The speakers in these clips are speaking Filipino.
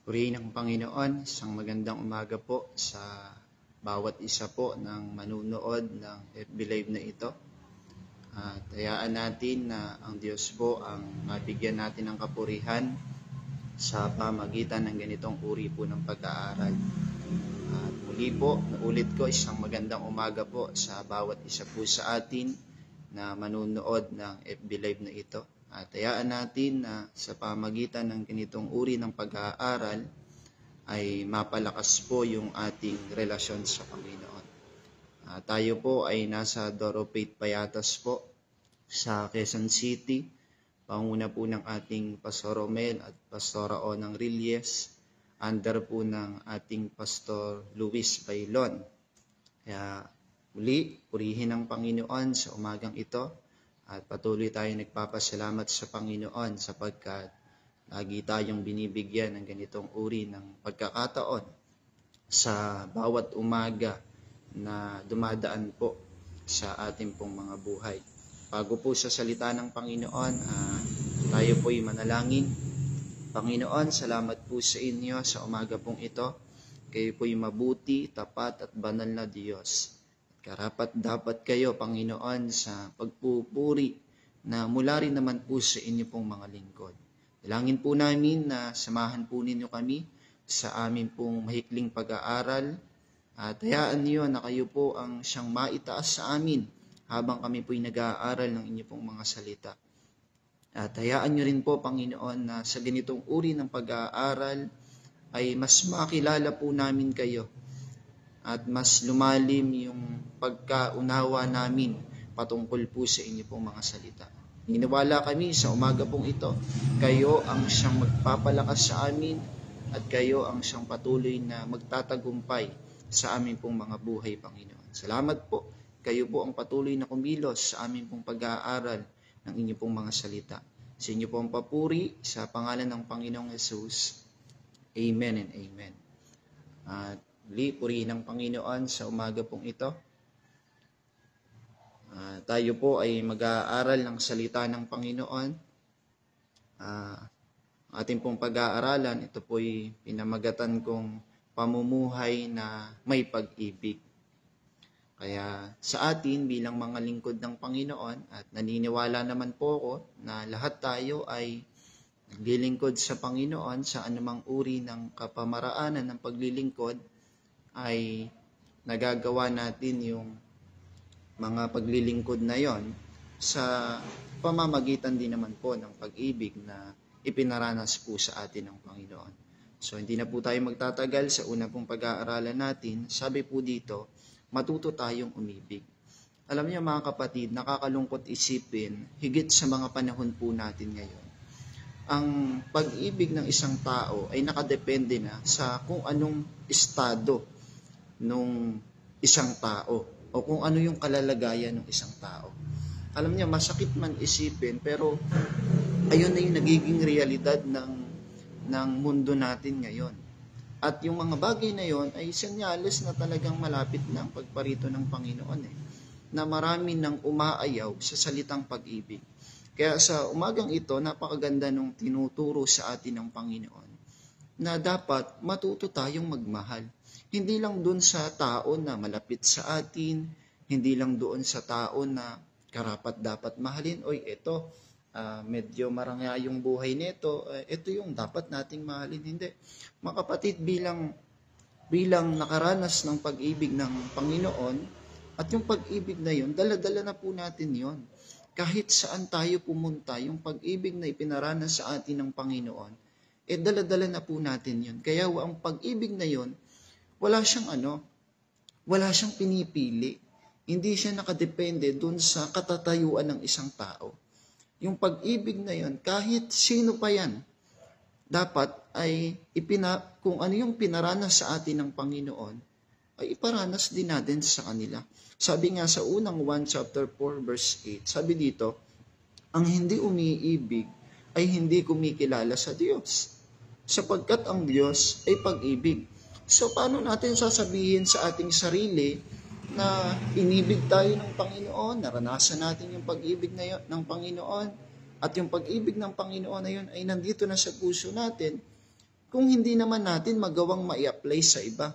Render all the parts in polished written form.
Purihin ng Panginoon, isang magandang umaga po sa bawat isa po ng manunood ng FB Live na ito. At hayaan natin na ang Diyos po ang mabigyan natin ng kapurihan sa pamagitan ng ganitong uri po ng pag-aaral. At muli po, naulit ko, isang magandang umaga po sa bawat isa po sa atin na manunood ng FB Live na ito. At hayaan natin na sa pamagitan ng ganitong uri ng pag-aaral ay mapalakas po yung ating relasyon sa Panginoon. Tayo po ay nasa Doro Faith Payatas po sa Quezon City. Panguna po ng ating Pastor Romel at Pastora Onang Rilles, under po ng ating Pastor Luis Bailon. Kaya muli, purihin ang Panginoon sa umagang ito. At patuloy tayong nagpapasalamat sa Panginoon sapagkat lagi tayong binibigyan ng ganitong uri ng pagkakataon sa bawat umaga na dumadaan po sa ating pong mga buhay. Bago po sa salita ng Panginoon, tayo po'y manalangin. Panginoon, salamat po sa inyo sa umaga pong ito. Kayo po'y mabuti, tapat at banal na Diyos. Karapat dapat kayo, Panginoon, sa pagpupuri na mula rin naman po sa inyo pong mga lingkod. Dalangin po namin na samahan po ninyo kami sa amin pong mahikling pag-aaral at hayaan niyo na kayo po ang siyang maitaas sa amin habang kami po'y nag-aaral ng inyo pong mga salita. At hayaan niyo rin po, Panginoon, na sa ganitong uri ng pag-aaral ay mas makilala po namin kayo at mas lumalim yung pagkaunawa namin patungkol po sa inyo pong mga salita. Niniwala kami sa umaga pong ito, kayo ang siyang magpapalakas sa amin at kayo ang siyang patuloy na magtatagumpay sa amin pong mga buhay, Panginoon. Salamat po, kayo po ang patuloy na kumilos sa amin pong pag-aaral ng inyo pong mga salita. Sa inyo pong papuri, sa pangalan ng Panginoong Jesus. Amen and amen. At purihin ng Panginoon sa umaga pong ito. Tayo po ay mag-aaral ng salita ng Panginoon. Ating pong pag-aaralan, ito po'y pinamagatan kong pamumuhay na may pag-ibig. Kaya sa atin bilang mga lingkod ng Panginoon, at naniniwala naman po ako na lahat tayo ay naglilingkod sa Panginoon sa anumang uri ng kapamaraanan ng paglilingkod, ay nagagawa natin yung mga paglilingkod na yon sa pamamagitan din naman po ng pag-ibig na ipinaranas po sa atin ng Panginoon. So hindi na po tayo magtatagal sa una pong pag-aaralan natin. Sabi po dito, matuto tayong umibig. Alam niyo mga kapatid, nakakalungkot isipin, higit sa mga panahon po natin ngayon, ang pag-ibig ng isang tao ay nakadepende na sa kung anong estado nung isang tao o kung ano yung kalalagayan ng isang tao. Alam niya, masakit man isipin, pero ayun na yung nagiging realidad ng mundo natin ngayon. At yung mga bagay na yon ay senyales na talagang malapit na ang pagparito ng Panginoon na marami nang umaayaw sa salitang pag-ibig. Kaya sa umagang ito, napakaganda nung tinuturo sa atin ng Panginoon na dapat matuto tayong magmahal. Hindi lang doon sa tao na malapit sa atin, hindi lang doon sa tao na karapat dapat mahalin. Oy, ito, medyo marangya yung buhay nito, ito yung dapat nating mahalin. Hindi. Mga kapatid, bilang nakaranas ng pag-ibig ng Panginoon, at yung pag-ibig na yun, dala-dala na po natin yon. Kahit saan tayo pumunta, yung pag-ibig na ipinaranas sa atin ng Panginoon, dala-dala na po natin yun. Kaya ang pag-ibig na yun, wala siyang pinipili. Hindi siya nakadepende dun sa katatayuan ng isang tao. Yung pag-ibig na yun, kahit sino pa yan, dapat ay kung ano yung pinaranas sa atin ng Panginoon, ay iparanas din natin sa kanila. Sabi nga sa unang 1 chapter 4 verse 8, sabi dito, ang hindi umiibig ay hindi kumikilala sa Diyos, sapagkat ang Diyos ay pag-ibig. So paano natin sasabihin sa ating sarili na inibig tayo ng Panginoon, naranasan natin yung pag-ibig ng Panginoon, at yung pag-ibig ng Panginoon na yun ay nandito na sa puso natin, kung hindi naman natin magawang mai-apply sa iba?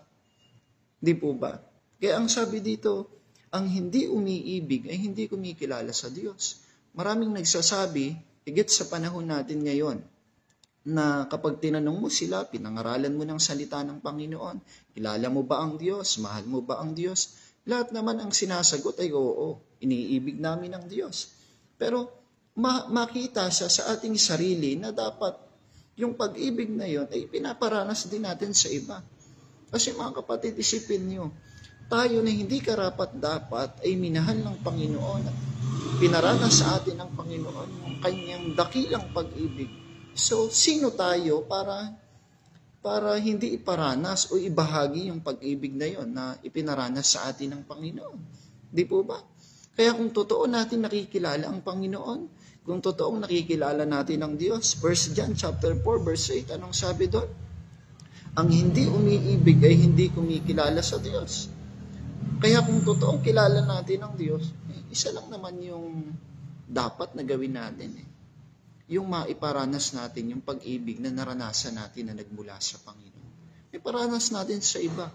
Di po ba? Kaya ang sabi dito, ang hindi umiibig ay hindi kumikilala sa Diyos. Maraming nagsasabi, higit sa panahon natin ngayon, na kapag tinanong mo sila, pinangaralan mo ng salita ng Panginoon, kilala mo ba ang Diyos? Mahal mo ba ang Diyos? Lahat naman ang sinasagot ay oo, iniibig namin ang Diyos. Pero makita siya sa ating sarili na dapat yung pag-ibig na yon ay pinaparanas din natin sa iba. Kasi mga kapatid, isipin nyo, tayo na hindi karapat-dapat ay minahal ng Panginoon at pinaranas sa atin ng Panginoon yung kanyang dakilang pag-ibig. So, sino tayo para hindi iparanas o ibahagi yung pag-ibig na yon na ipinaranas sa atin ng Panginoon? Di po ba? Kaya kung totoo natin nakikilala ang Panginoon, kung totoong nakikilala natin ang Diyos, 1 John chapter 4 verse 8, anong sabi doon? Ang hindi umiibig ay hindi kumikilala sa Diyos. Kaya kung totoong kilala natin ang Diyos, isa lang naman yung dapat na gawin natin. Yung maiparanas natin, yung pag-ibig na naranasan natin na nagmula sa Panginoon. Iparanas natin sa iba.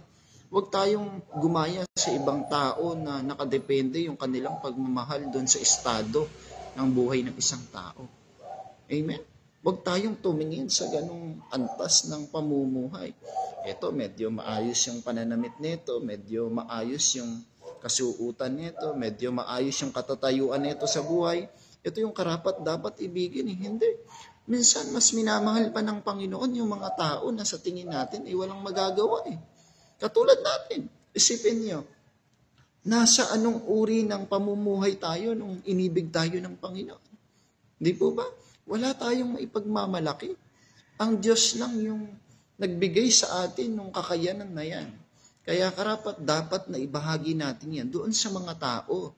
Huwag tayong gumaya sa ibang tao na nakadepende yung kanilang pagmamahal doon sa estado ng buhay ng isang tao. Amen? Huwag tayong tumingin sa ganong antas ng pamumuhay. Ito, medyo maayos yung pananamit nito, medyo maayos yung kasuutan nito, medyo maayos yung katatayuan nito sa buhay. Ito yung karapat dapat ibigin. Hindi. Minsan, mas minamahal pa ng Panginoon yung mga tao na sa tingin natin ay walang magagawa. Katulad natin, isipin nyo, nasa anong uri ng pamumuhay tayo nung inibig tayo ng Panginoon? Di po ba? Wala tayong maipagmamalaki. Ang Diyos lang yung nagbigay sa atin ng kakayanan na yan. Kaya karapat dapat na ibahagi natin yan doon sa mga tao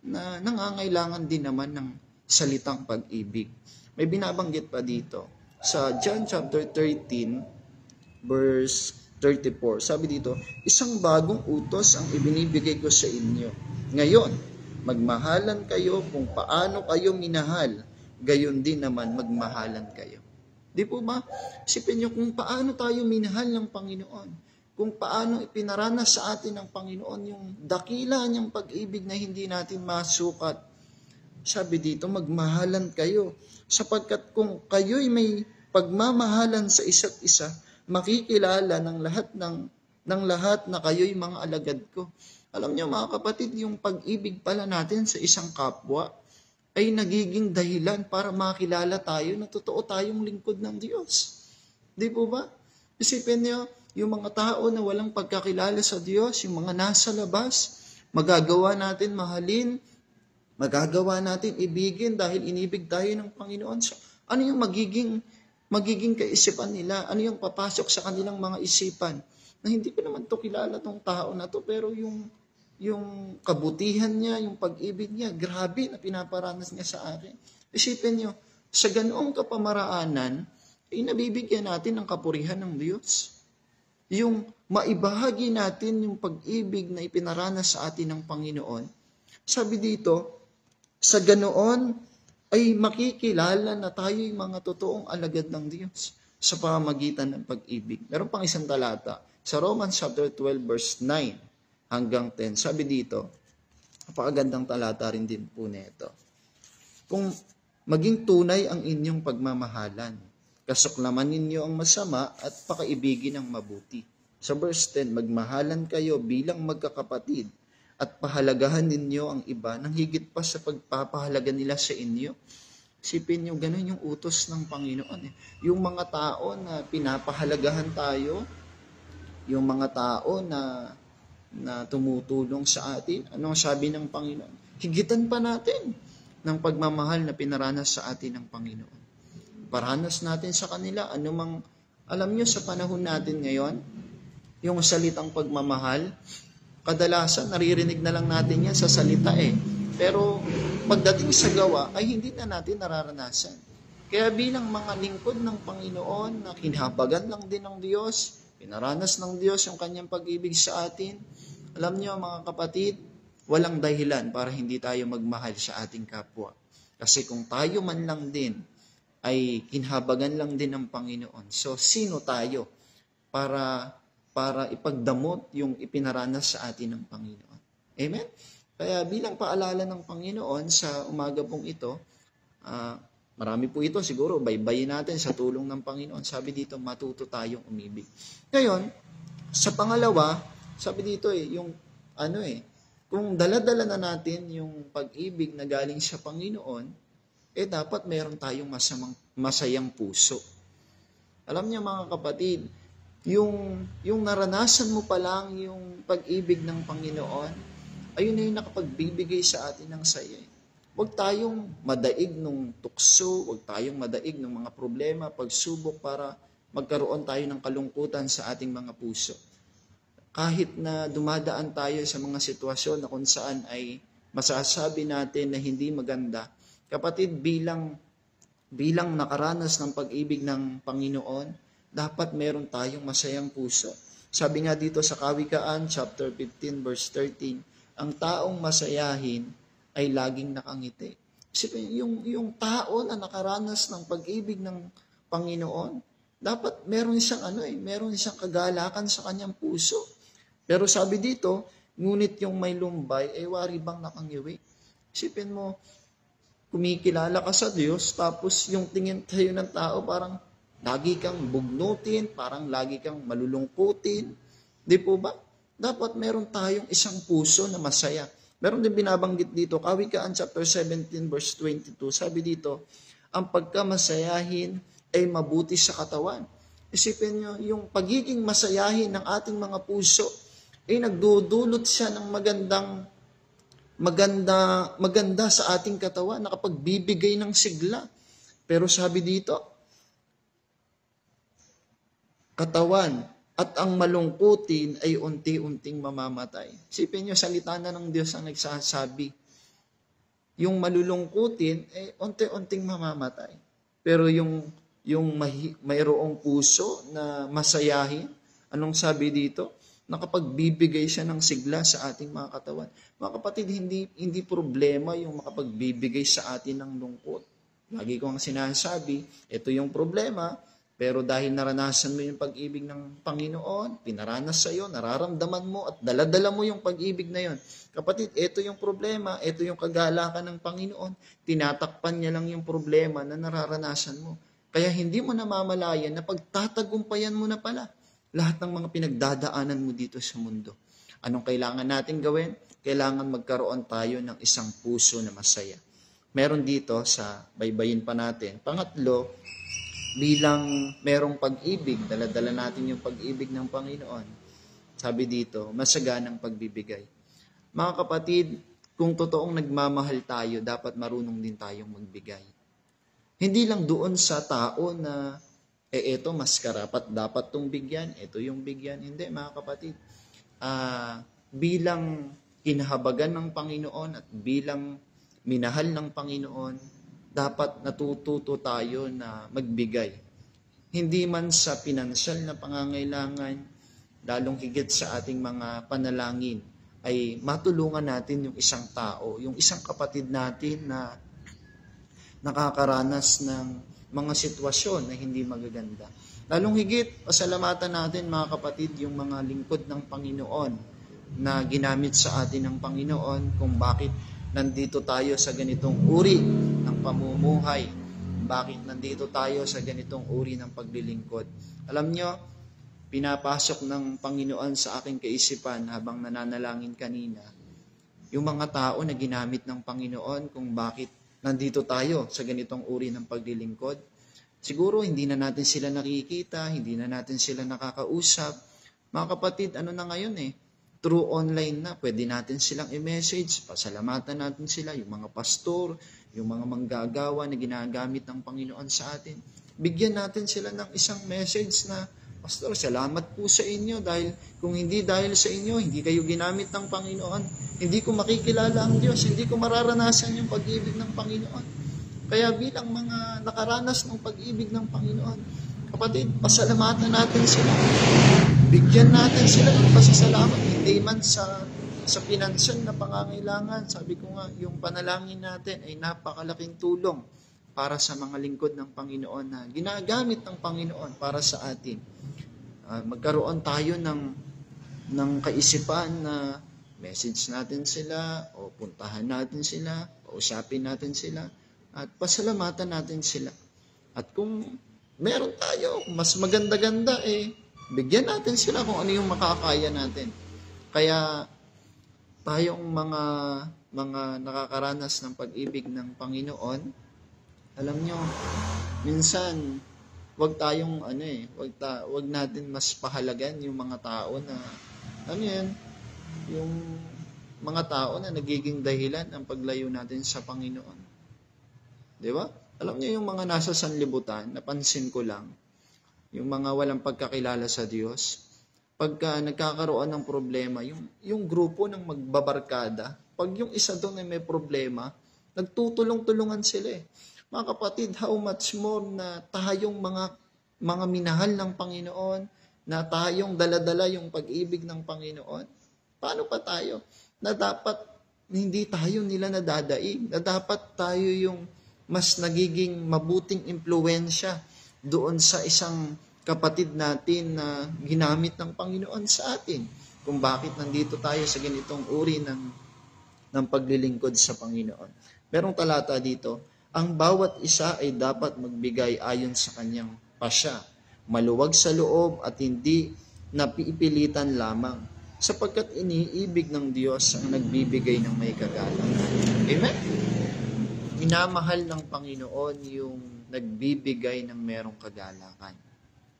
na nangangailangan din naman ng salitang pag-ibig. May binabanggit pa dito. Sa John chapter 13, verse 34. Sabi dito, isang bagong utos ang ibinibigay ko sa inyo. Ngayon, magmahalan kayo kung paano kayo minahal, gayon din naman magmahalan kayo. Di po ba? Isipin nyo kung paano tayo minahal ng Panginoon. Kung paano ipinaranas sa atin ng Panginoon yung dakila niyang pag-ibig na hindi natin masukat. Sabi dito, magmahalan kayo. Sapagkat kung kayo'y may pagmamahalan sa isa't isa, makikilala ng lahat na kayo'y mga alagad ko. Alam niyo mga kapatid, yung pag-ibig pala natin sa isang kapwa ay nagiging dahilan para makilala tayo na totoo tayong lingkod ng Diyos. Di po ba? Isipin niyo, yung mga tao na walang pagkakilala sa Diyos, yung mga nasa labas, magagawa natin mahalin, magagawa natin ibigin dahil inibig tayo ng Panginoon. So, ano yung magiging kaisipan nila? Ano yung papasok sa kanilang mga isipan? Na hindi ko naman to kilala tong tao na to, pero yung kabutihan niya, yung pag-ibig niya, grabe na pinaparanas niya sa akin. Isipin niyo, sa ganoong kapamaraanan, ay nabibigyan natin ng kapurihan ng Diyos. Yung maibahagi natin yung pag-ibig na ipinaranas sa atin ng Panginoon. Sabi dito, sa ganoon ay makikilala na tayo'y mga totoong alagad ng Diyos sa pamamagitan ng pag-ibig. Meron pang isang talata, sa Romans chapter 12 verse 9 hanggang 10. Sabi dito, napakagandang talata rin din po nito. Kung maging tunay ang inyong pagmamahalan, kasaklaman ninyo ang masama at pakaibigin ang mabuti. Sa verse 10, magmahalan kayo bilang magkakapatid at pahalagahan ninyo ang iba nang higit pa sa pagpapahalaga nila sa inyo. Isipin nyo, ganun yung utos ng Panginoon. Yung mga tao na pinapahalagahan tayo, yung mga tao na tumutulong sa atin, anong sabi ng Panginoon? Higitan pa natin ng pagmamahal na pinaranas sa atin ng Panginoon. Paranas natin sa kanila, anumang, alam nyo sa panahon natin ngayon, yung salitang pagmamahal, kadalasan naririnig na lang natin yan sa salita Pero pagdating sa gawa ay hindi na natin nararanasan. Kaya bilang mga lingkod ng Panginoon na kinahabagan lang din ng Diyos, pinaranas ng Diyos yung kanyang pag-ibig sa atin, alam nyo mga kapatid, walang dahilan para hindi tayo magmahal sa ating kapwa. Kasi kung tayo man lang din ay kinhabagan lang din ng Panginoon. So, sino tayo para ipagdamot yung ipinaranas sa atin ng Panginoon? Amen? Kaya bilang paalala ng Panginoon sa umaga pong ito, marami po ito siguro, baybayin natin sa tulong ng Panginoon. Sabi dito, matuto tayong umibig. Ngayon, sa pangalawa, sabi dito kung dala-dala na natin yung pag-ibig na galing sa Panginoon, dapat meron tayong masayang puso. Alam niyo mga kapatid, yung naranasan mo pa lang yung pag-ibig ng Panginoon, ayun na yung nakapagbibigay sa atin ng saya. Huwag tayong madaig ng tukso, huwag tayong madaig ng mga problema, pagsubok para magkaroon tayo ng kalungkutan sa ating mga puso. Kahit na dumadaan tayo sa mga sitwasyon na kung saan ay masasabi natin na hindi maganda, kapatid, bilang nakaranas ng pag-ibig ng Panginoon, dapat meron tayong masayang puso. Sabi nga dito sa Kawikaan, chapter 15, verse 13, ang taong masayahin ay laging nakangiti. Isipin, yung tao na nakaranas ng pag-ibig ng Panginoon, dapat meron siyang kagalakan sa kanyang puso. Pero sabi dito, ngunit yung may lumbay, wari bang nakangiwi? Isipin mo, kumikilala ka sa Diyos, tapos yung tingin tayo ng tao, parang lagi kang bugnutin, parang lagi kang malulungkutin. Di po ba? Dapat meron tayong isang puso na masaya. Meron din binabanggit dito, Kawikaan chapter 17 verse 22, sabi dito, ang pagkamasayahin ay mabuti sa katawan. Isipin nyo, yung pagiging masayahin ng ating mga puso, nagdudulot siya ng maganda sa ating katawan, nakapagbibigay ng sigla. Pero sabi dito, katawan at ang malungkutin ay unti-unting mamamatay. Isipin nyo, salita na ng Diyos ang nagsasabi. Yung malulungkutin ay unti-unting mamamatay. Pero yung mayroong puso na masayahin, anong sabi dito? Nakapagbibigay siya ng sigla sa ating mga katawan. Mga kapatid, hindi problema yung makapagbibigay sa atin ng lungkot. Lagi ko ang sinasabi, ito yung problema, pero dahil naranasan mo yung pag-ibig ng Panginoon, pinaranas sa iyo, nararamdaman mo at daladala mo yung pag-ibig na yon. Kapatid, ito yung problema, ito yung kagalakan ng Panginoon, tinatakpan niya lang yung problema na nararanasan mo. Kaya hindi mo namamalayan na pagtatagumpayan mo na pala lahat ng mga pinagdadaanan mo dito sa mundo. Anong kailangan natin gawin? Kailangan magkaroon tayo ng isang puso na masaya. Meron dito sa baybayin pa natin. Pangatlo, bilang merong pag-ibig, dala-dala natin yung pag-ibig ng Panginoon. Sabi dito, masaganang pagbibigay. Mga kapatid, kung totoong nagmamahal tayo, dapat marunong din tayong magbigay. Hindi lang doon sa tao na eto mas karapat dapat tong bigyan, ito yung bigyan. Hindi mga kapatid. Bilang kinahabagan ng Panginoon at bilang minahal ng Panginoon, dapat natututo tayo na magbigay. Hindi man sa pinansyal na pangangailangan, lalong higit sa ating mga panalangin, ay matulungan natin yung isang tao, yung isang kapatid natin na nakakaranas ng mga sitwasyon na hindi magaganda. Lalong higit, pasalamatan natin mga kapatid yung mga lingkod ng Panginoon na ginamit sa atin ng Panginoon kung bakit nandito tayo sa ganitong uri ng pamumuhay, bakit nandito tayo sa ganitong uri ng paglilingkod. Alam nyo, pinapasok ng Panginoon sa aking kaisipan habang nananalangin kanina, yung mga tao na ginamit ng Panginoon kung bakit nandito tayo sa ganitong uri ng paglilingkod. Siguro hindi na natin sila nakikita, hindi na natin sila nakakausap. Mga kapatid, ano na ngayon through online na, pwede natin silang i-message, pasalamatan natin sila, yung mga pastor, yung mga manggagawa na ginagamit ng Panginoon sa atin. Bigyan natin sila ng isang message na, Pastor, salamat po sa inyo dahil kung hindi dahil sa inyo, hindi kayo ginamit ng Panginoon, hindi ko makikilala ang Diyos, hindi ko mararanasan yung pag-ibig ng Panginoon. Kaya bilang mga nakaranas ng pag-ibig ng Panginoon, kapatid, pasalamatan natin sila. Bigyan natin sila ng pasasalamat, hindi man sa pinansyal na pangangailangan. Sabi ko nga, yung panalangin natin ay napakalaking tulong para sa mga lingkod ng Panginoon na ginagamit ng Panginoon para sa atin. Magkaroon tayo ng kaisipan na message natin sila o puntahan natin sila, pausapin natin sila, at pasalamatan natin sila. At kung meron tayo, mas maganda-ganda, bigyan natin sila kung ano yung makakaya natin. Kaya tayong mga nakakaranas ng pag-ibig ng Panginoon, alam nyo, minsan wag natin mas pahalagan yung mga tao na yung mga tao na nagiging dahilan ng paglayo natin sa Panginoon. 'Di ba? Alam niyo yung mga nasa sanlibutan, napansin ko lang, yung mga walang pagkakilala sa Diyos, pagka nagkakaroon ng problema, yung grupo ng magbabarkada, pag yung isa doon ay may problema, nagtutulong-tulungan sila. Mga kapatid, how much more na tayong mga minahal ng Panginoon, na tayong daladala yung pag-ibig ng Panginoon. Paano pa tayo? Na dapat hindi tayo nila nadadaig, na dapat tayo yung mas nagiging mabuting impluwensya doon sa isang kapatid natin na ginamit ng Panginoon sa atin. Kung bakit nandito tayo sa ganitong uri ng paglilingkod sa Panginoon. Merong talata dito, ang bawat isa ay dapat magbigay ayon sa kanyang pasya, maluwag sa loob at hindi napipilitan lamang, sapagkat iniibig ng Diyos ang nagbibigay ng may kagalangan. Amen? Minamahal ng Panginoon yung nagbibigay ng merong kagalakan.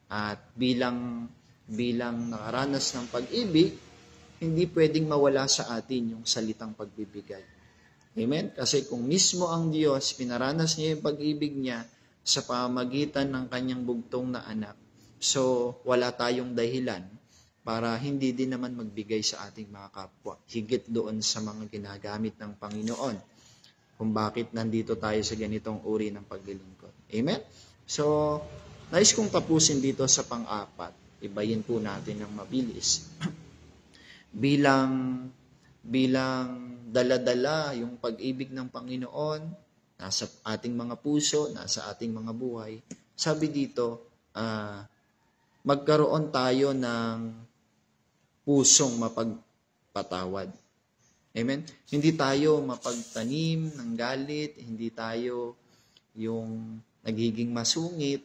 At bilang nakaranas ng pag-ibig, hindi pwedeng mawala sa atin yung salitang pagbibigay. Amen? Kasi kung mismo ang Diyos, pinaranas niya yung pag-ibig niya sa pamamagitan ng kanyang bugtong na anak. So, wala tayong dahilan para hindi din naman magbigay sa ating mga kapwa. Higit doon sa mga ginagamit ng Panginoon. Kung bakit nandito tayo sa ganitong uri ng paglilingkod. Amen? So, nais kong tapusin dito sa pang-4. Ibayin po natin ng mabilis. bilang dala-dala yung pag-ibig ng Panginoon, nasa ating mga puso, nasa ating mga buhay. Sabi dito, magkaroon tayo ng pusong mapagpatawad. Amen? Hindi tayo mapagtanim ng galit, hindi tayo yung nagiging masungit,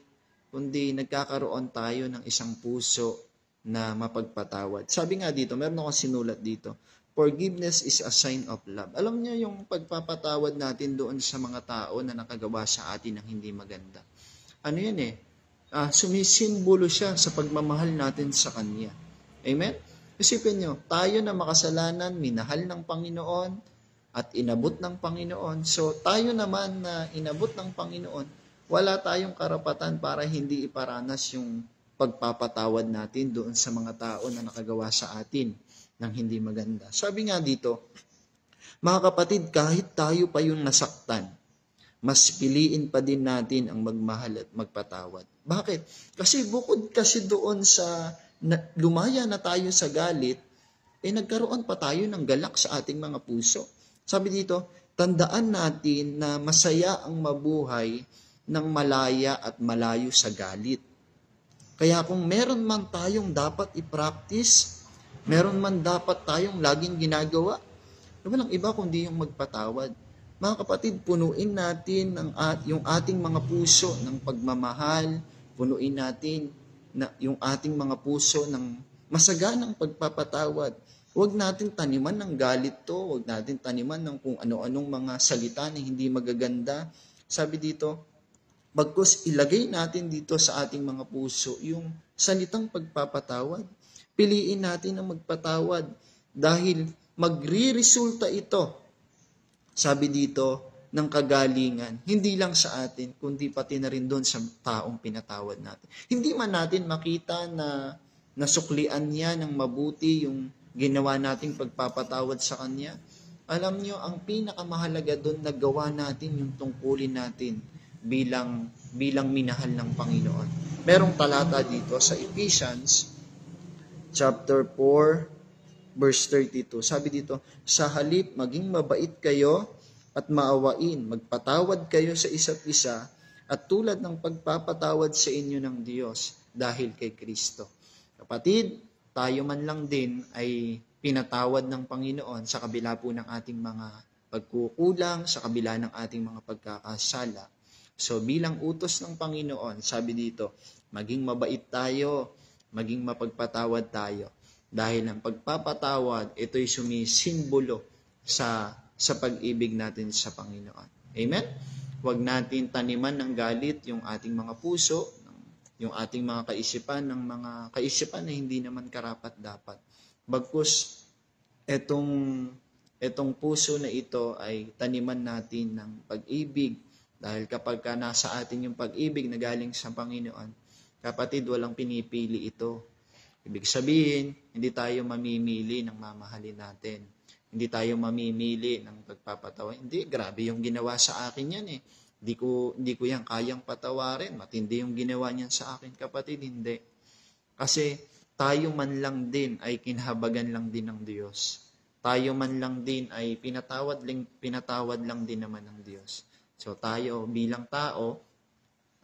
kundi nagkakaroon tayo ng isang puso na mapagpatawad. Sabi nga dito, meron akong sinulat dito, forgiveness is a sign of love. Alam niyo yung pagpapatawad natin doon sa mga tao na nakagawa sa atin ng hindi maganda. Ano yan sumisimbolo siya sa pagmamahal natin sa Kanya. Amen? Isipin nyo, tayo na makasalanan, minahal ng Panginoon at inabot ng Panginoon. So tayo naman na inabot ng Panginoon, wala tayong karapatan para hindi iparanas yung pagpapatawad natin doon sa mga tao na nakagawa sa atin ng hindi maganda. Sabi nga dito, mga kapatid, kahit tayo pa yung nasaktan, mas piliin pa din natin ang magmahal at magpatawad. Bakit? Kasi bukod kasi doon sa lumaya na tayo sa galit, nagkaroon pa tayo ng galak sa ating mga puso. Sabi dito, tandaan natin na masaya ang mabuhay ng malaya at malayo sa galit. Kaya kung meron man tayong dapat i-practice, meron man dapat tayong laging ginagawa, walang iba kundi yung magpatawad. Mga kapatid, punuin natin yung ating mga puso ng pagmamahal, punuin natin yung ating mga puso ng masaganang pagpapatawad. Huwag natin taniman ng galit to, huwag natin taniman ng kung ano-anong mga salita na hindi magaganda. Sabi dito, bagkus ilagay natin dito sa ating mga puso yung salitang pagpapatawad. Piliin natin ang magpatawad dahil magre-resulta ito, sabi dito, ng kagalingan, hindi lang sa atin, kundi pati na rin doon sa taong pinatawad natin. Hindi man natin makita na nasuklian niya ng mabuti yung ginawa nating pagpapatawad sa kanya. Alam niyo, ang pinakamahalaga doon, nagawa natin yung tungkulin natin bilang minahal ng Panginoon. Merong talata dito sa Ephesians chapter 4 verse 32. Sabi dito, sa halip maging mabait kayo at maawain, magpatawad kayo sa isa't isa at tulad ng pagpapatawad sa inyo ng Diyos dahil kay Kristo. Kapatid, tayo man lang din ay pinatawad ng Panginoon sa kabila po ng ating mga pagkukulang, sa kabila ng ating mga pagkakasala. So bilang utos ng Panginoon, sabi dito, maging mabait tayo, maging mapagpatawad tayo. Dahil ang pagpapatawad, ito'y sumisimbolo sa pag-ibig natin sa Panginoon. Amen? Huwag natin taniman ng galit yung ating mga puso, yung ating mga kaisipan, ng mga kaisipan na hindi naman karapat-dapat. Bagkus, etong puso na ito ay taniman natin ng pag-ibig. Dahil kapag nasa atin yung pag-ibig na galing sa Panginoon, kapatid, walang pinipili ito. Ibig sabihin, hindi tayo mamimili ng mamahalin natin. Hindi tayo mamimili ng pagpapatawa. Hindi, grabe yung ginawa sa akin yan eh. Hindi ko yan kayang patawarin. Matindi yung ginawa niyan sa akin, kapatid. Hindi. Kasi tayo man lang din ay kinahabagan lang din ng Diyos. Tayo man lang din ay pinatawad lang din naman ng Diyos. So tayo bilang tao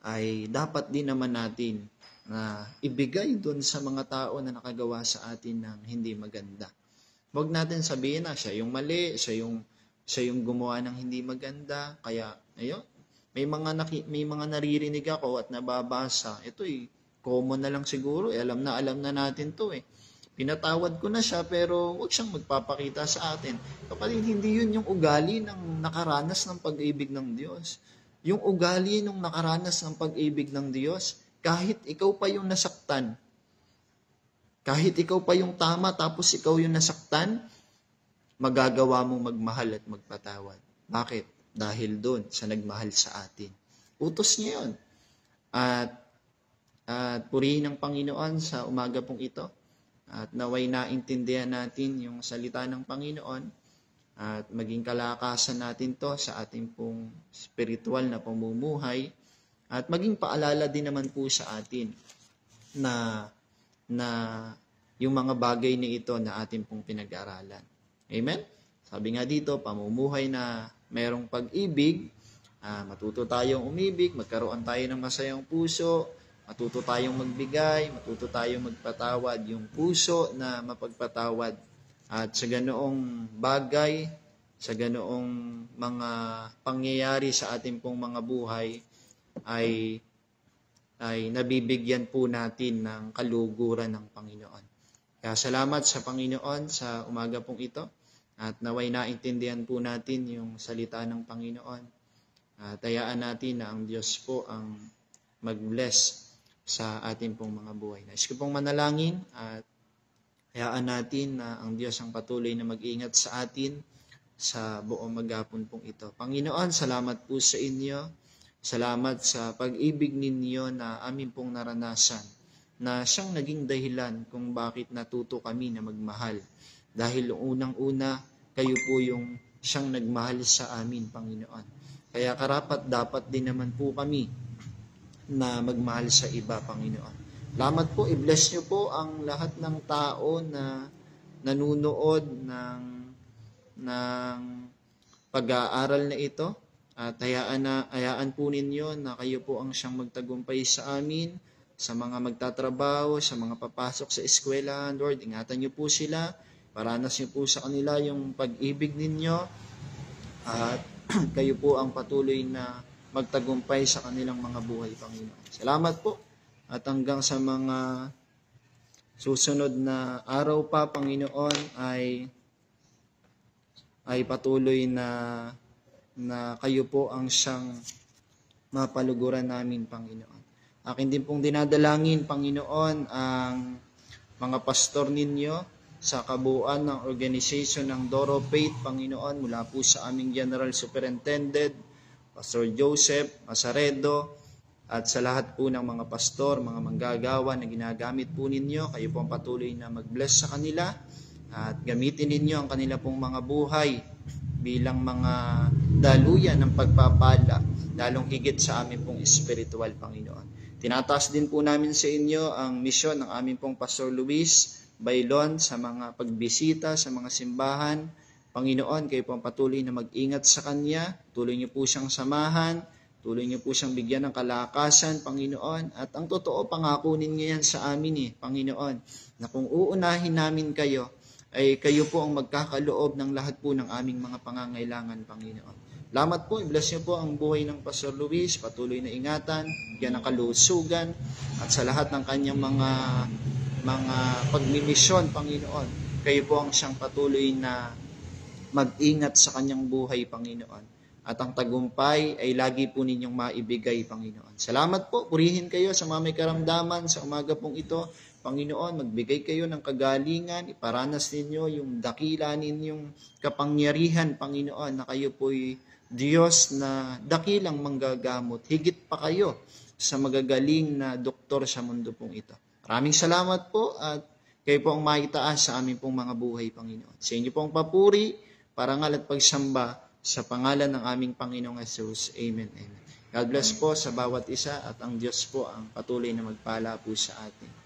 ay dapat din naman natin na ibigay doon sa mga tao na nakagawa sa atin ng hindi maganda. Huwag natin sabihin na siya yung mali, siya yung gumawa ng hindi maganda. Kaya, ayun, may mga naririnig ako at nababasa. Ito'y common na lang siguro. Alam na natin to eh. Pinatawad ko na siya pero huwag siyang magpapakita sa atin. Kapatid, hindi yun yung ugali ng nakaranas ng pag-ibig ng Diyos. Yung ugali ng nakaranas ng pag-ibig ng Diyos, kahit ikaw pa yung nasaktan, kahit ikaw pa yung tama tapos ikaw yung nasaktan, magagawa mong magmahal at magpatawad. Bakit? Dahil doon sa nagmahal sa atin. Utos niya yun. At purihin ng Panginoon sa umaga pong ito. At naway naintindihan natin yung salita ng Panginoon at maging kalakasan natin to sa ating pong spiritual na pamumuhay at maging paalala din naman po sa atin na yung mga bagay na ito na ating pong pinag-aaralan. Amen? Sabi nga dito, pamumuhay na mayroong pag-ibig, matuto tayong umibig, magkaroon tayo ng masayang puso, matuto tayong magbigay, matuto tayong magpatawad, yung puso na mapagpatawad. At sa ganoong bagay, sa ganoong mga pangyayari sa ating pong mga buhay, ay nabibigyan po natin ng kaluguran ng Panginoon. Kaya salamat sa Panginoon sa umaga pong ito at naway naintindihan po natin yung salita ng Panginoon. Tayaan natin na ang Diyos po ang mag-bless sa ating pong mga buhay. Nais ko pong manalangin at hayaan natin na ang Diyos ang patuloy na mag-ingat sa atin sa buong maghapon pong ito. Panginoon, salamat po sa inyo. Salamat sa pag-ibig ninyo na amin pong naranasan na siyang naging dahilan kung bakit natuto kami na magmahal. Dahil unang-una, kayo po yung siyang nagmahal sa amin, Panginoon. Kaya karapat dapat din naman po kami na magmahal sa iba, Panginoon. Salamat po, i-bless nyo po ang lahat ng tao na nanunood ng pag-aaral na ito. At hayaan po ninyo na kayo po ang siyang magtagumpay sa amin, sa mga magtatrabaho, sa mga papasok sa eskwela. Lord, ingatan niyo po sila, paranas niyo po sa kanila yung pag-ibig ninyo, at kayo po ang patuloy na magtagumpay sa kanilang mga buhay, Panginoon. Salamat po, at hanggang sa mga susunod na araw pa, Panginoon, ay patuloy na kayo po ang siyang mapaluguran namin, Panginoon. Akin din pong dinadalangin, Panginoon, ang mga pastor ninyo sa kabuuan ng organization ng Doro Faith, Panginoon, mula po sa aming General Superintendent, Pastor Joseph Masaredo, at sa lahat po ng mga pastor, mga manggagawa na ginagamit po ninyo, kayo po ang patuloy na mag-bless sa kanila at gamitin ninyo ang kanila pong mga buhay bilang mga daluyan ng pagpapala, lalong higit sa amin pong spiritual, Panginoon. Tinataas din po namin sa inyo ang misyon ng aming pong Pastor Luis Bailon sa mga pagbisita, sa mga simbahan, Panginoon, kayo po ang patuloy na mag-ingat sa Kanya, tuloy niyo po siyang samahan, tuloy niyo po siyang bigyan ng kalakasan, Panginoon, at ang totoo, pangako ninyo yan sa amin Panginoon, na kung uunahin namin kayo, ay kayo po ang magkakaloob ng lahat po ng aming mga pangangailangan, Panginoon. Salamat po, i-bless niyo po ang buhay ng Pastor Luis, patuloy na ingatan, bigyan ng kalusugan, at sa lahat ng kanyang mga pagmimisyon, Panginoon, kayo po ang siyang patuloy na mag-ingat sa kanyang buhay, Panginoon. At ang tagumpay ay lagi po ninyong maibigay, Panginoon. Salamat po, purihin kayo sa mga may karamdaman sa umaga pong ito. Panginoon, magbigay kayo ng kagalingan, iparanas ninyo yung dakila ninyong kapangyarihan, Panginoon, na kayo po'y Diyos na dakilang manggagamot. Higit pa kayo sa magagaling na doktor sa mundo pong ito. Maraming salamat po at kayo po ang maitaas sa aming pong mga buhay, Panginoon. Sa inyo pong papuri, parangal at pagsamba sa pangalan ng aming Panginoong Jesus. Amen. Amen. God bless po sa bawat isa at ang Diyos po ang patuloy na magpala po sa atin.